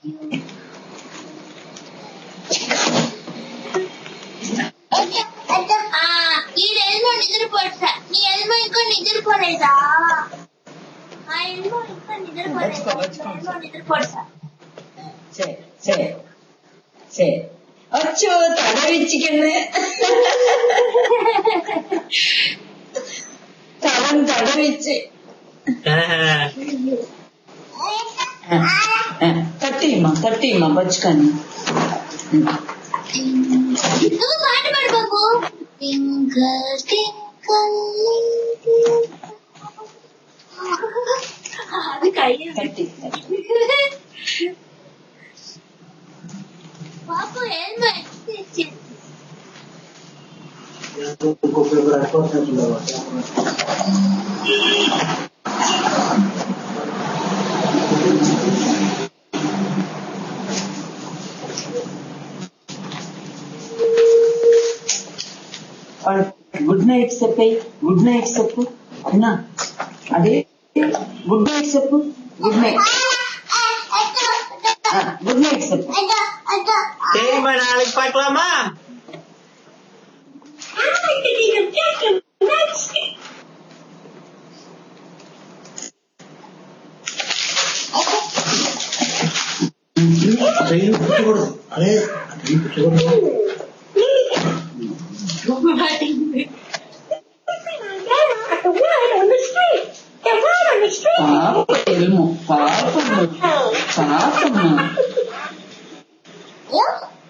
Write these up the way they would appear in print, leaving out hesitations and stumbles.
ఈ ఎల్మో నిద్రపోడు సార్. నీ ఎల్మో ఇంకా నిద్రపోలేదా? ఆ ఎల్మో ఇంకా నిద్రపోడు సార్. అచ్చో తడవిచ్చికనే తడవిచ్చి తట్టిమ్మా బచ్చుకని. నువ్వు పాట పాడు బాబు. తట్టి బాబు ఎల్మో గుడ్ నైట్ చెప్పే. గుడ్ నైట్ చెప్పు అన్నా. అదే గుడ్ నైట్ చెప్పు. గుడ్ నైట్ గుడ్ నైట్ చెప్పు. நாளைக்கு பார்க்கலாமா?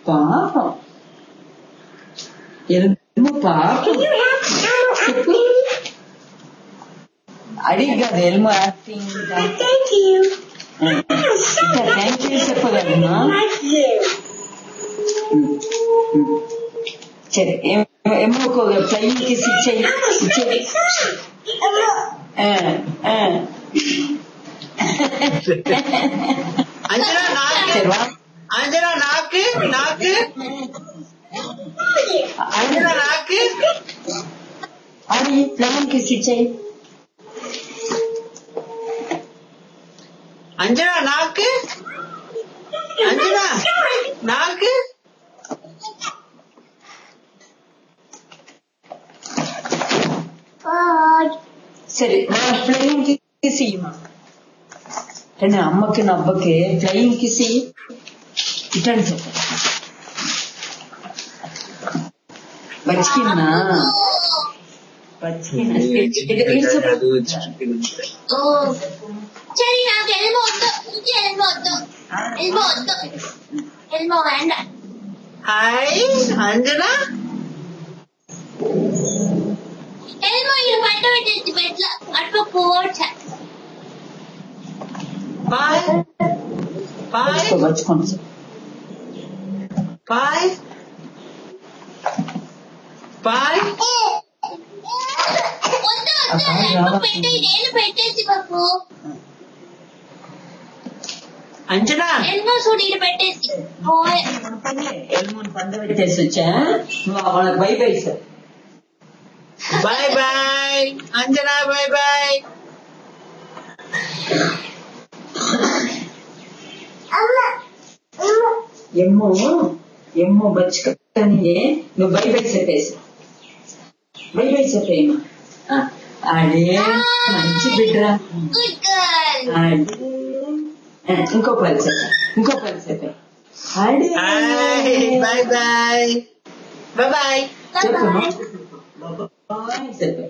పాపం ఎల్ము పాపం అడిగి కదా ఎల్ము యాక్టింగ్. థ్యాంక్ యూ చెప్పగలమా? సరే ఏమో ఫ్లయింగ్ కిస్ ఇచ్చేయి. అంజనా నాకు అంజనా నాకు అది ఫ్లయింగ్ కిస్ ఇచ్చేయి. అంజనా నాకు సరే ఫ్లయింగ్ కిస్ ఇయ్యమా. కానీ అమ్మకి నా అబ్బకి ఫ్లయింగ్ కిస్ ఇటండి చెప్ప. బచ్చికిన్నా சரி నాకు ఎల్మో వద్దు. ఎల్మో వేండా. హాయ్ అంజనా. ఎల్మో ఇది పంట పెట్టేసి బెడ్ల అట్లా పోవచ్చా. బాయ్ బచ్చుకోండి. బాయ్ పెట్టేసి బాబు. అంజనా ఎల్మో చూడు ఇది పెట్టేసి ఎల్మోని పండ పెట్టేసి వచ్చా. నువ్వు వాళ్ళకి bye bye sir. Bye Anjana. Bye ఎమ్మో బచ్చుకని నువ్వు బై బై చెప్పేసి. బై బై చెప్పేయమ్మా. అదే మంచి బిడ్డరా. ఇంకో పని చెప్పే. బాయ్ చెప్పమ్మా. బాబాయ్ చెప్పే.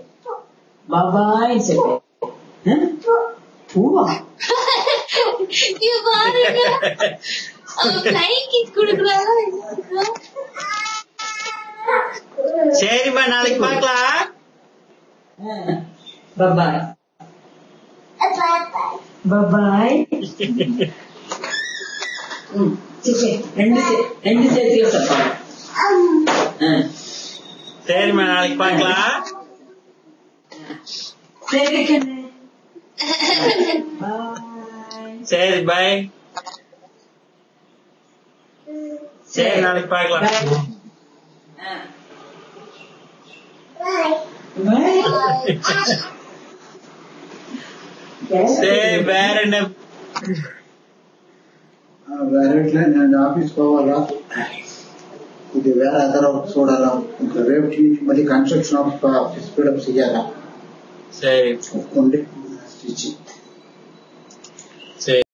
పూవా சரிம்மா நாளைக்கு பார்க்கலாம். பாய் பாய். ரெண்டு சேர்த்து చెప్పాలి. சரிம்மா நாளைக்கு பார்க்கலாம். சரி கண்ணு. சரி பாய். சரி நாளைக்கு பார்க்கலாம். சரி வேற என்ன వేరే నేను ఆఫీస్ పోవాలా, ఇది వేరే అదర్ చూడాలా, ఇంకా రేపు నుంచి మళ్ళీ కన్స్ట్రక్షన్ ఆఫ్ స్పీడప్ చేయాలా. సరే ఒప్పుకోండి స్టిచ్చింగ్.